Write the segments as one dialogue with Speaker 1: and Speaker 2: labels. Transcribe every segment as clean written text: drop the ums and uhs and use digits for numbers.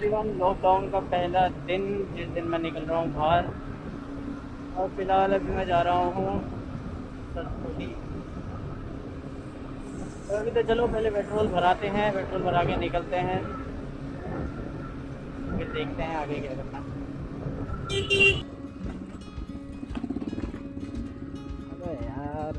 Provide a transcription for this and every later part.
Speaker 1: Everyone, lockdown का पहला दिन जिस दिन मैं निकल रहा हूँ बाहर। और फिलहाल अभी मैं जा रहा हूँ सरस्वती। तो अभी तो चलो पहले पेट्रोल भराते हैं, पेट्रोल भरा के निकलते हैं, फिर देखते हैं आगे क्या करना। अबे यार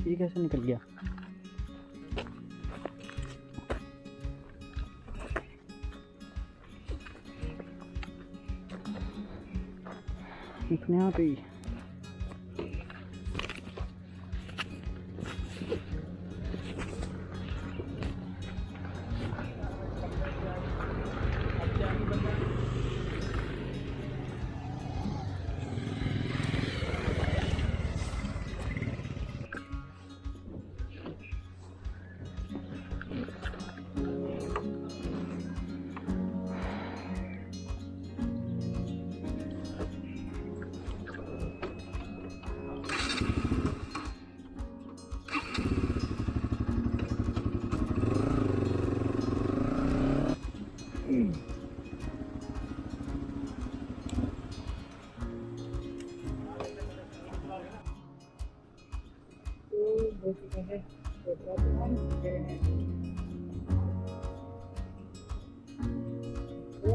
Speaker 1: ये कैसे निकल गया? अपने आप ही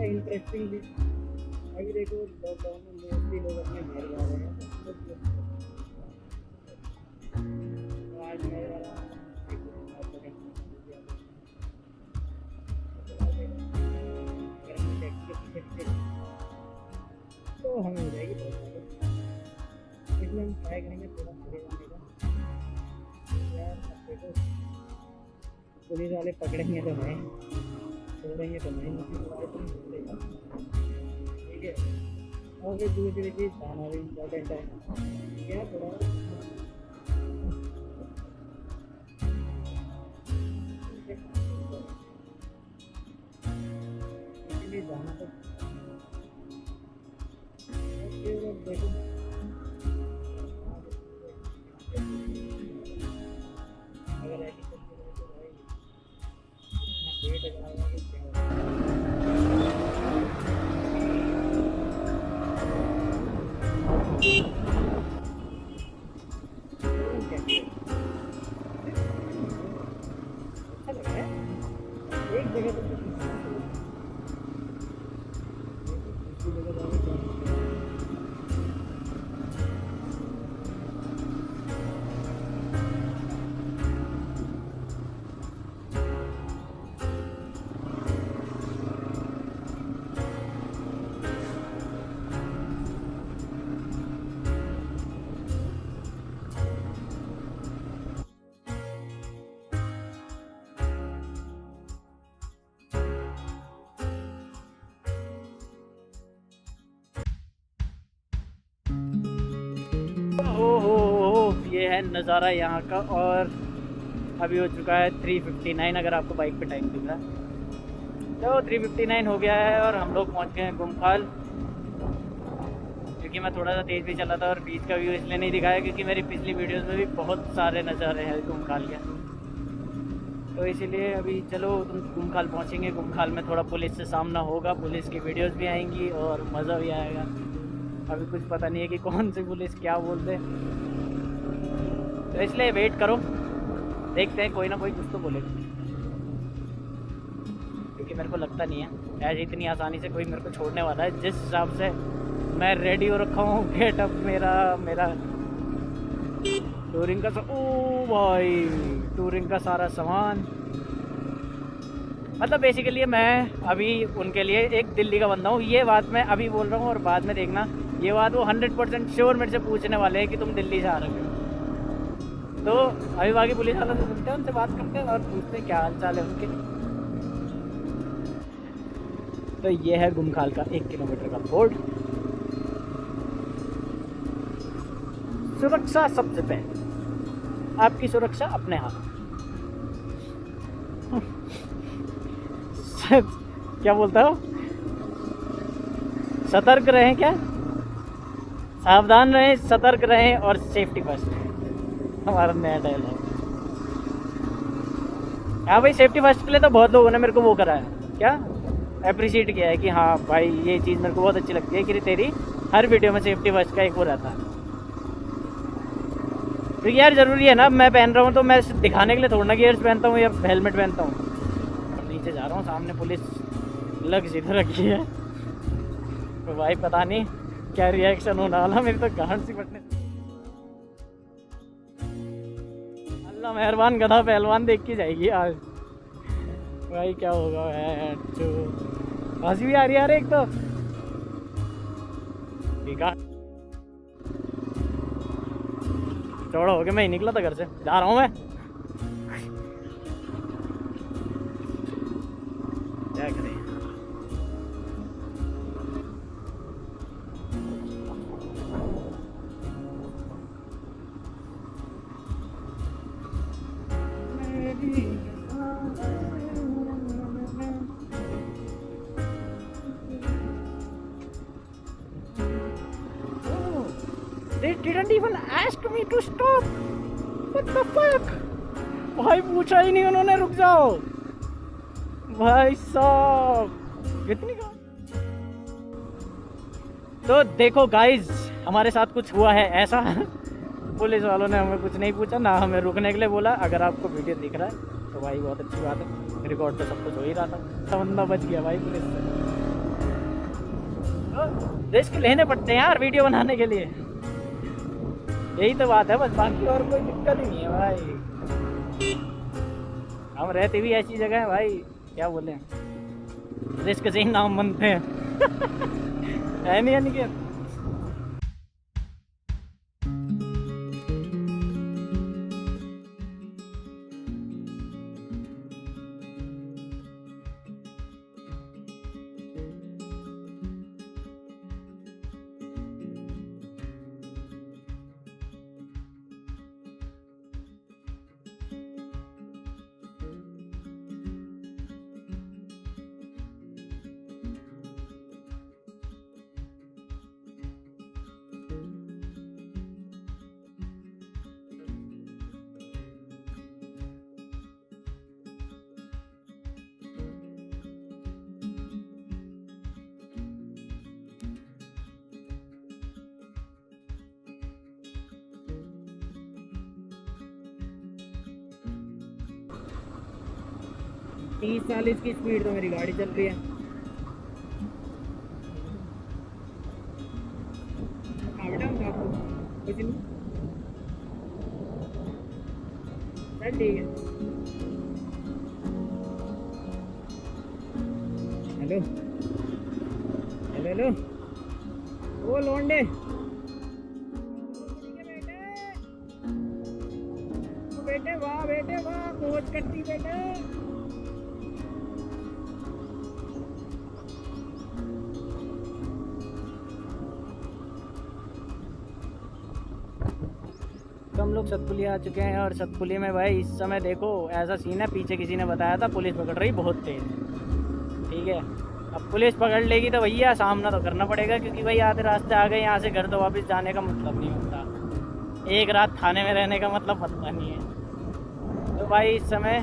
Speaker 1: इंटरेस्टिंग भी अभी देखो, लॉकडाउन में मोस्टली लोग अपने घर जा रहे हैं। आज मैं जा रहा हूँ तो हमें हो जाएगी बहुत ज़्यादा, इसलिए हम ट्राई करेंगे थोड़ा चले जाने का। यार अब देखो, पुलिस वाले पकड़ेंगे तो नहीं, छोड़ेंगे तो नहीं, ठीक है। और फिर दूसरी चीज़ खाना भी इम्पोर्टेंट है, क्या थोड़ा इसलिए जाना तो देखो। अगर ऐसी करते रहे तो भाई इतना पेट लगाएगा कि क्या अच्छा लग रहा है एक जगह तो दूसरी जगह जाने ओहो, ये है नज़ारा यहाँ का। और अभी हो चुका है 3:59, अगर आपको बाइक पे टाइम दिख रहा है तो 3:59 हो गया है। और हम लोग पहुँच गए हैं गुमखाल, क्योंकि मैं थोड़ा सा तेज़ भी चला था और बीच का व्यू इसलिए नहीं दिखाया क्योंकि मेरी पिछली वीडियोस में भी बहुत सारे नज़ारे हैं गुमखाल के, तो इसीलिए अभी चलो तुम गुमखाल पहुँचेंगे। गुमखाल में थोड़ा पुलिस से सामना होगा, पुलिस की वीडियोस भी आएंगी और मज़ा भी आएगा। अभी कुछ पता नहीं है कि कौन सी पुलिस क्या बोल दे, तो इसलिए वेट करो, देखते हैं कोई ना कोई कुछ तो बोलेगा, क्योंकि मेरे को लगता नहीं है ऐसे इतनी आसानी से कोई मेरे को छोड़ने वाला है। जिस हिसाब से मैं रेडी हो रखा हूँ, गेटअप मेरा टूरिंग का ओ भाई टूरिंग का सारा सामान, मतलब बेसिकली मैं अभी उनके लिए एक दिल्ली का बंदा हूँ। ये बात मैं अभी बोल रहा हूँ और बाद में देखना ये बात वो 100% श्योर मेरे से पूछने वाले हैं कि तुम दिल्ली से आ रहे हो। तो अभी बाकी पुलिस वालों से सुनते हैं, उनसे बात करते हैं और पूछते हैं क्या हाल चाल है उनके। तो ये है गुमखाल का 1 किलोमीटर का बोर्ड। सुरक्षा सबसे पहले, आपकी सुरक्षा अपने हाथ। क्या बोलता हो? सतर्क रहें, क्या सावधान रहें, सतर्क रहें और सेफ्टी फर्स्ट, हमारा नया डायलॉग। हाँ भाई, सेफ्टी फर्स्ट के लिए तो बहुत लोगों ने मेरे को वो करा है, क्या अप्रिशिएट किया है कि हाँ भाई ये चीज़ मेरे को बहुत अच्छी लगती है कि तेरी हर वीडियो में सेफ्टी फर्स्ट का एक वो रहता है। तो यार ज़रूरी है ना, मैं पहन रहा हूँ तो मैं दिखाने के लिए थोड़ा ना गियर्स पहनता हूँ या हेलमेट पहनता हूँ। और नीचे जा रहा हूँ, सामने पुलिस लग सीधे रखी है, तो भाई पता नहीं क्या रिएक्शन होने वाला, मेरी तो गांड सी फटने। अल्लाह मेहरबान, गधा पहलवान देख के जाएगी आज भाई, क्या होगा हंसी भी आ रही है यार एक तो। ठीक है, चौड़ा हो गया, मैं ही निकला था घर से, जा रहा हूँ मैं। क्या करें, They didn't even ask me to stop. What the fuck? भाई पूछा ही नहीं उन्होंने, रुक जाओ भाई साहब, कितनी का। तो देखो गाइज, हमारे साथ कुछ हुआ है ऐसा पुलिस वालों ने हमें कुछ नहीं पूछा, ना हमें रुकने के लिए बोला। अगर आपको वीडियो दिख रहा है तो भाई बहुत अच्छी बात है, रिकॉर्ड तो सब कुछ हो ही रहा था, बंदा बच गया भाई पुलिस से। तो रिस्क लेने पड़ते हैं यार वीडियो बनाने के लिए, यही तो बात है बस, बाकी और कोई दिक्कत ही नहीं है भाई। हम रहते भी ऐसी जगह है भाई, क्या बोले, रिस्क से ही नाम बनते हैं है नहीं अनिकेत? तीस 40 की स्पीड तो मेरी गाड़ी चल रही है। कुछ नहीं, चल ठीक है। हेलो हेलो हेलो, ओ लौंडे, बेटे वाह, बेटे वाह, मौज करती बेटे। हम लोग सतपुली आ चुके हैं, और सतपुली में भाई इस समय देखो ऐसा सीन है, पीछे किसी ने बताया था पुलिस पकड़ रही बहुत तेज, ठीक है। अब पुलिस पकड़ लेगी तो भैया सामना तो करना पड़ेगा, क्योंकि भाई आधे रास्ते आ गए, यहाँ से घर तो वापस जाने का मतलब नहीं होता, एक रात थाने में रहने का मतलब पता नहीं है। तो भाई इस समय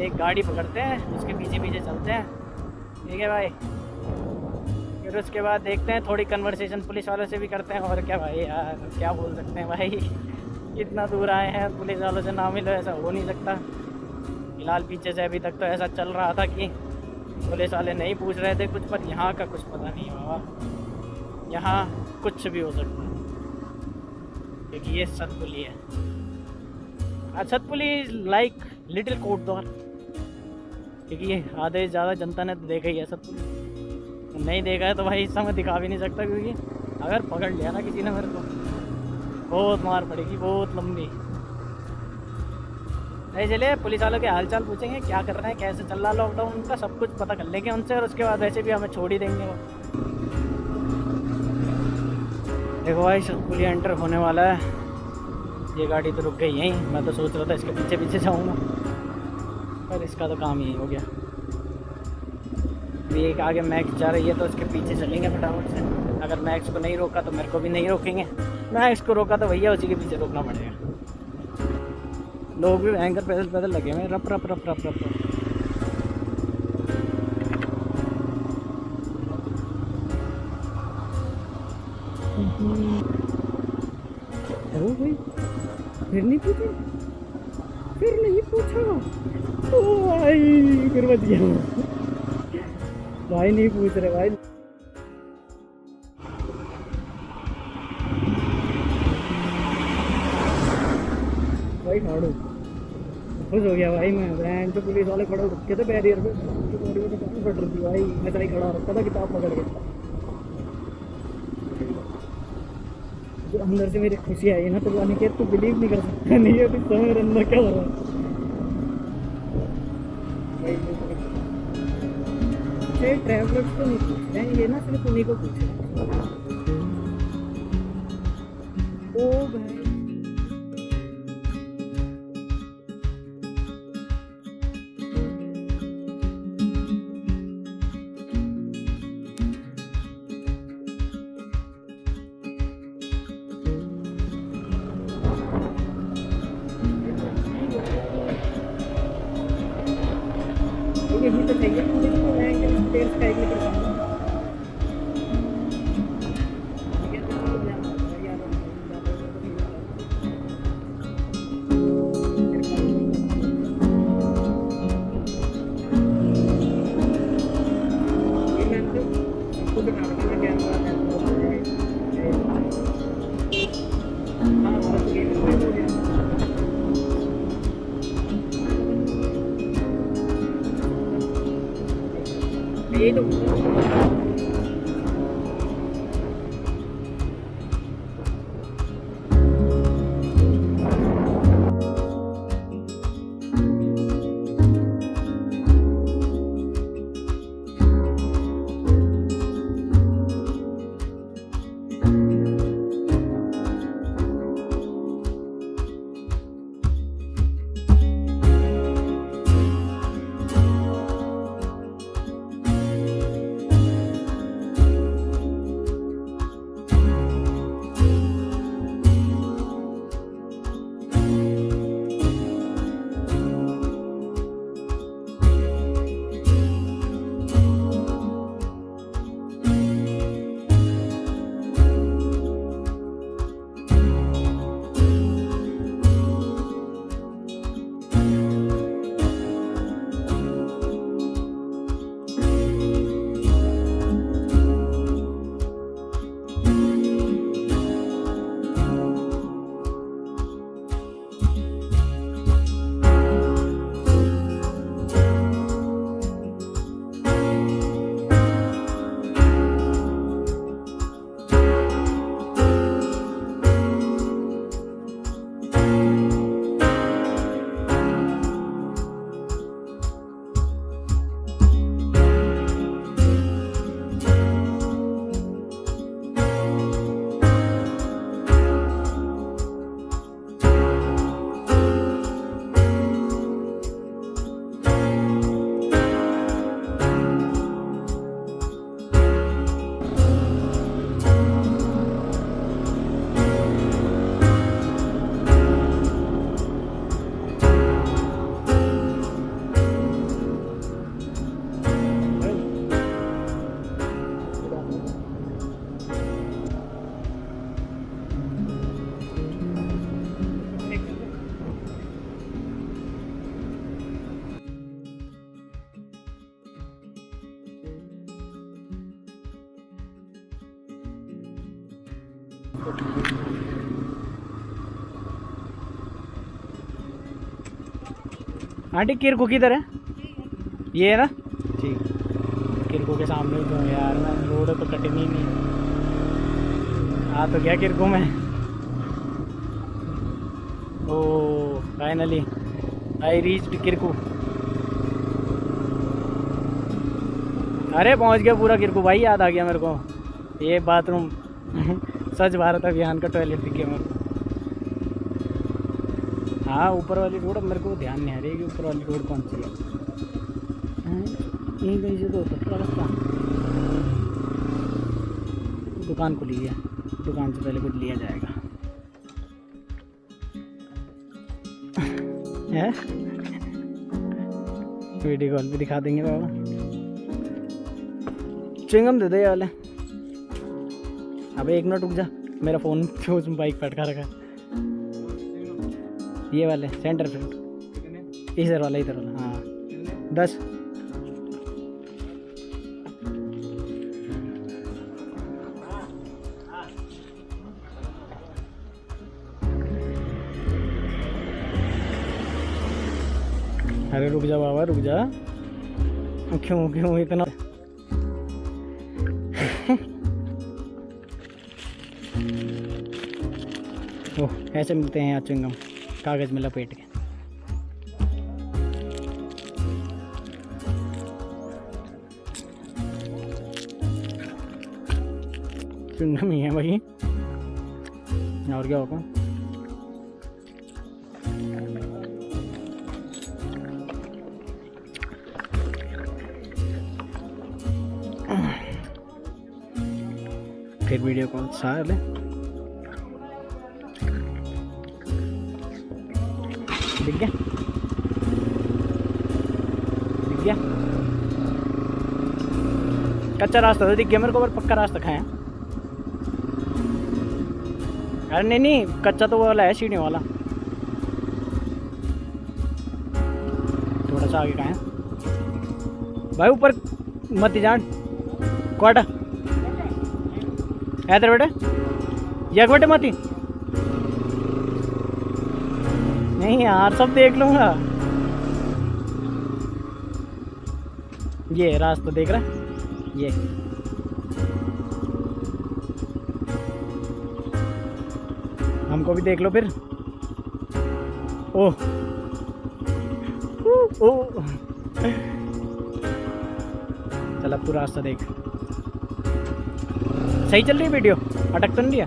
Speaker 1: एक गाड़ी पकड़ते हैं, उसके पीछे पीछे चलते हैं, ठीक है भाई। फिर उसके बाद देखते हैं, थोड़ी कन्वर्सेशन पुलिस वालों से भी करते हैं, और क्या भाई यार क्या बोल सकते हैं भाई, इतना दूर आए हैं, पुलिस वालों से ना मिलो ऐसा हो नहीं सकता। फिलहाल पीछे से अभी तक तो ऐसा चल रहा था कि पुलिस वाले नहीं पूछ रहे थे कुछ, पर यहाँ का कुछ पता नहीं बाबा, यहाँ कुछ भी हो सकता है, क्योंकि ये सतपुली है। सतपुली लाइक लिटिल कोटद्वार, क्योंकि ये आधे ज़्यादा जनता ने तो देखा ही है सतपुली, नहीं देखा है तो भाई इस समय दिखा भी नहीं सकता, क्योंकि अगर पकड़ लिया ना किसी ने मेरे को, बहुत मार पड़ेगी, बहुत लंबी। नहीं चलिए पुलिस वालों के हालचाल पूछेंगे, क्या कर रहे हैं, कैसे चल रहा लॉकडाउन उनका, सब कुछ पता कर लेंगे उनसे, और उसके बाद वैसे भी हमें छोड़ ही देंगे वो। देखो भाई सतपुली एंटर होने वाला है, ये गाड़ी तो रुक गई यहीं, मैं तो सोच रहा था इसके पीछे पीछे जाऊँगा, पर इसका तो काम यही हो गया। अभी एक आगे मैक्स जा रही है तो उसके पीछे चलेंगे फटाफट से, अगर मैक्स को नहीं रोका तो मेरे को भी नहीं रोकेंगे, मैक्स को रोका तो भैया उसी के पीछे रोकना पड़ेगा। लोग भी भयंकर पैदल पैदल लगे हुए हैं, रप रप रप रप रप रप। हेलो भाई, फिर नहीं पूछे, फिर नहीं पूछा। ओ भाई फिर बच गया भाई, नहीं पूछ रहे भाई। भाई खाड़ू खुश हो गया भाई मैं। वैन तो पुलिस वाले खड़े रखे थे बैरियर पे, तो बैरियर पे काफी फट रही थी भाई। मैं सही खड़ा रखा था किताब पकड़ के। जो अंदर से मेरी खुशी आई ना, तो अनिकेत तू बिलीव नहीं कर सकता, नहीं है तो समझ मेरे अंदर क्या हो रहा है भाई। ट्रैवलर्स तो नहीं पूछते हैं ये ना, सिर्फ उन्हीं को पूछे। ओ भाई यही तो चाहिए मुझे, तो मैं एकदम तेज का एक लीटर पाऊंगा। ये तो आंटी किरकू किधर है? ये है ना, ठीक। किरकू के सामने तो यार मैं रोड तो कटनी नहीं। हाँ तो क्या किरकू में। ओ फाइनली आई रीच्ड किरकू। अरे पहुंच गया पूरा किरकू भाई, याद आ गया मेरे को ये बाथरूम स्वच्छ भारत अभियान का टॉयलेट दिख गया मेरे को। हाँ ऊपर वाली रोड, अब मेरे को ध्यान नहीं आ रही है कि ऊपर वाली रोड कौन सी है। यहीं कहीं से तो होता है रास्ता। दुकान खुली है, दुकान से पहले कुछ लिया जाएगा। है। वीडियो कॉल भी दिखा देंगे बाबा। च्युइंगम दे दे ये वाले। अब एक मिनट रुक जा, मेरा फ़ोन जो उसमें बाइक पटका रखा है। ये वाले सेंटर फ्रूट, इधर वाला हाँ 10। अरे रुक जा बाबा रुक जा, क्यों क्यों इतना ओह ऐसे मिलते हैं यहाँ च्युइंगम, कागज़ में लपेट के। च्युइंगम ही है भाई, और क्या होगा। फिर वीडियो कॉल साल दिख गया, दिख गया। कच्चा रास्ता तो दिख गया मेरे को, पर पक्का रास्ता खाया। अरे नहीं नहीं, कच्चा तो वो वाला है सीढ़ियों वाला, थोड़ा सा आगे खाया भाई। ऊपर मत जान क्वाटा इधर बेटे, एक बेटे मती नहीं यार, सब देख लूंगा। ये रास्ता देख रहा है, ये हमको भी देख लो फिर। ओह ओह चल अब तू रास्ता देख। सही चल रही है वीडियो, अटक तो नहीं है।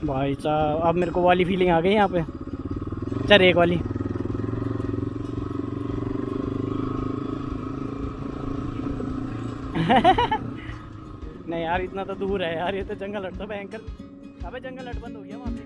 Speaker 1: भाई साहब अब मेरे को वाली फीलिंग आ गई यहाँ पे। चल एक वाली नहीं यार, इतना तो दूर है यार, ये तो जंगल हट तो भयंकर। अबे जंगल हट बंद हो गया वहाँ पे।